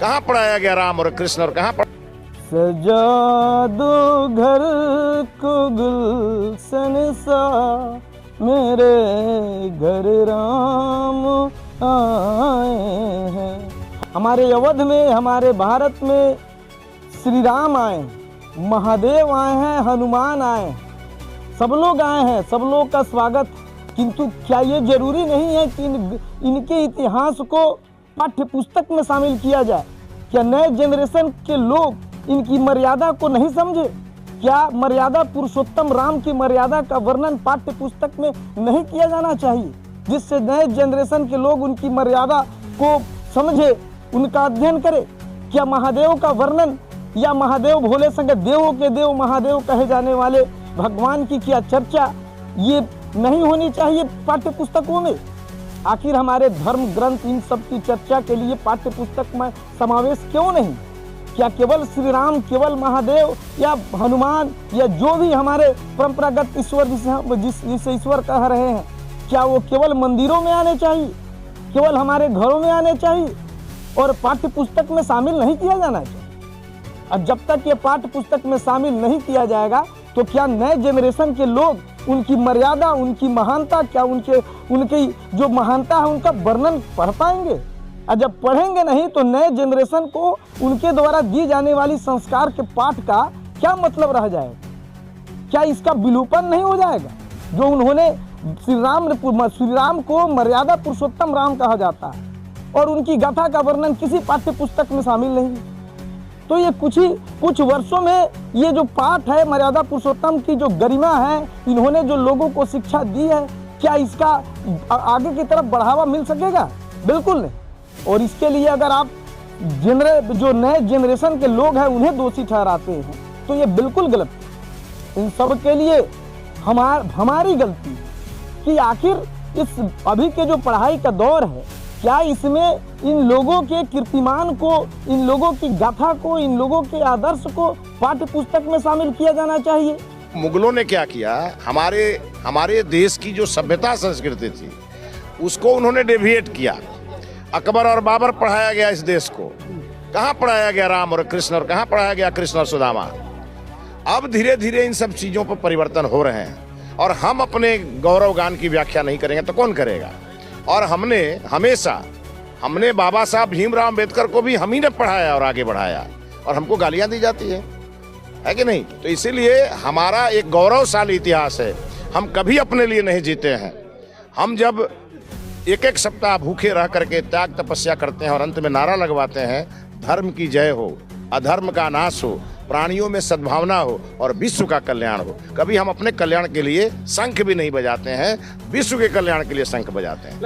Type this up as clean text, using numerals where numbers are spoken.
कहाँ पढ़ाया गया राम और कृष्ण और कहाँ सजा दो घर को गुलशन सा, मेरे घर राम आए हैं। हमारे अवध में, हमारे भारत में श्री राम आए, महादेव आए हैं, हनुमान आए हैं, सब लोग आए हैं, सब लोग का स्वागत। किंतु क्या ये जरूरी नहीं है कि इनके इतिहास को पाठ्य पुस्तक में शामिल किया जाए? क्या नए जनरेशन के लोग इनकी मर्यादा को नहीं समझे? क्या मर्यादा पुरुषोत्तम राम की मर्यादा का वर्णन पाठ्य पुस्तक में नहीं किया जाना चाहिए, जिससे नए जनरेशन के लोग उनकी मर्यादा को समझे, उनका अध्ययन करे? क्या महादेव का वर्णन या महादेव भोले शंकर, देवों के देव महादेव कहे जाने वाले भगवान की क्या चर्चा ये नहीं होनी चाहिए पाठ्य पुस्तकों में? आखिर हमारे धर्म ग्रंथ इन सब की चर्चा के लिए पाठ्य पुस्तक में समावेश क्यों नहीं? क्या केवल श्री राम, केवल महादेव या हनुमान या जो भी हमारे परंपरागत ईश्वर जिसे ईश्वर कह रहे हैं, क्या वो केवल मंदिरों में आने चाहिए, केवल हमारे घरों में आने चाहिए और पाठ्य पुस्तक में शामिल नहीं किया जाना चाहिए? और जब तक ये पाठ्य पुस्तक में शामिल नहीं किया जाएगा तो क्या नए जनरेशन के लोग उनकी मर्यादा, उनकी महानता, क्या उनकी जो महानता है उनका वर्णन पढ़ पाएंगे? और जब पढ़ेंगे नहीं तो नए जनरेशन को उनके द्वारा दी जाने वाली संस्कार के पाठ का क्या मतलब रह जाएगा? क्या इसका विलोपन नहीं हो जाएगा? जो उन्होंने श्री राम को मर्यादा पुरुषोत्तम राम कहा जाता है और उनकी गाथा का वर्णन किसी पाठ्य पुस्तक में शामिल नहीं है। तो ये कुछ वर्षों में ये जो पाठ है मर्यादा पुरुषोत्तम की जो गरिमा है, इन्होंने जो लोगों को शिक्षा दी है, क्या इसका आगे की तरफ बढ़ावा मिल सकेगा? बिल्कुल नहीं। और इसके लिए अगर आप जो नए जनरेशन के लोग हैं उन्हें दोषी ठहराते हैं तो ये बिल्कुल गलत है। इन सब के लिए हमारी गलती कि आखिर इस अभी के जो पढ़ाई का दौर है, क्या इसमें इन लोगों के कीर्तिमान को, इन लोगों की गाथा को, इन लोगों के आदर्श को पाठ्य पुस्तक में शामिल किया जाना चाहिए? मुगलों ने क्या किया, हमारे देश की जो सभ्यता संस्कृति थी उसको उन्होंने डेविएट किया। अकबर और बाबर पढ़ाया गया इस देश को, कहाँ पढ़ाया गया राम और कृष्ण और कहाँ पढ़ाया गया कृष्ण और सुदामा? अब धीरे धीरे इन सब चीजों पर परिवर्तन हो रहे हैं और हम अपने गौरव गान की व्याख्या नहीं करेंगे तो कौन करेगा? और हमने बाबा साहब भीमराव अम्बेडकर को भी हम ही ने पढ़ाया और आगे बढ़ाया और हमको गालियां दी जाती है कि नहीं? तो इसीलिए हमारा एक गौरवशाली इतिहास है, हम कभी अपने लिए नहीं जीते हैं। हम जब एक सप्ताह भूखे रह करके त्याग तपस्या करते हैं और अंत में नारा लगवाते हैं, धर्म की जय हो, अधर्म का नाश हो, प्राणियों में सद्भावना हो और विश्व का कल्याण हो, कभी हम अपने कल्याण के लिए शंख भी नहीं बजाते हैं, विश्व के कल्याण के लिए शंख बजाते हैं।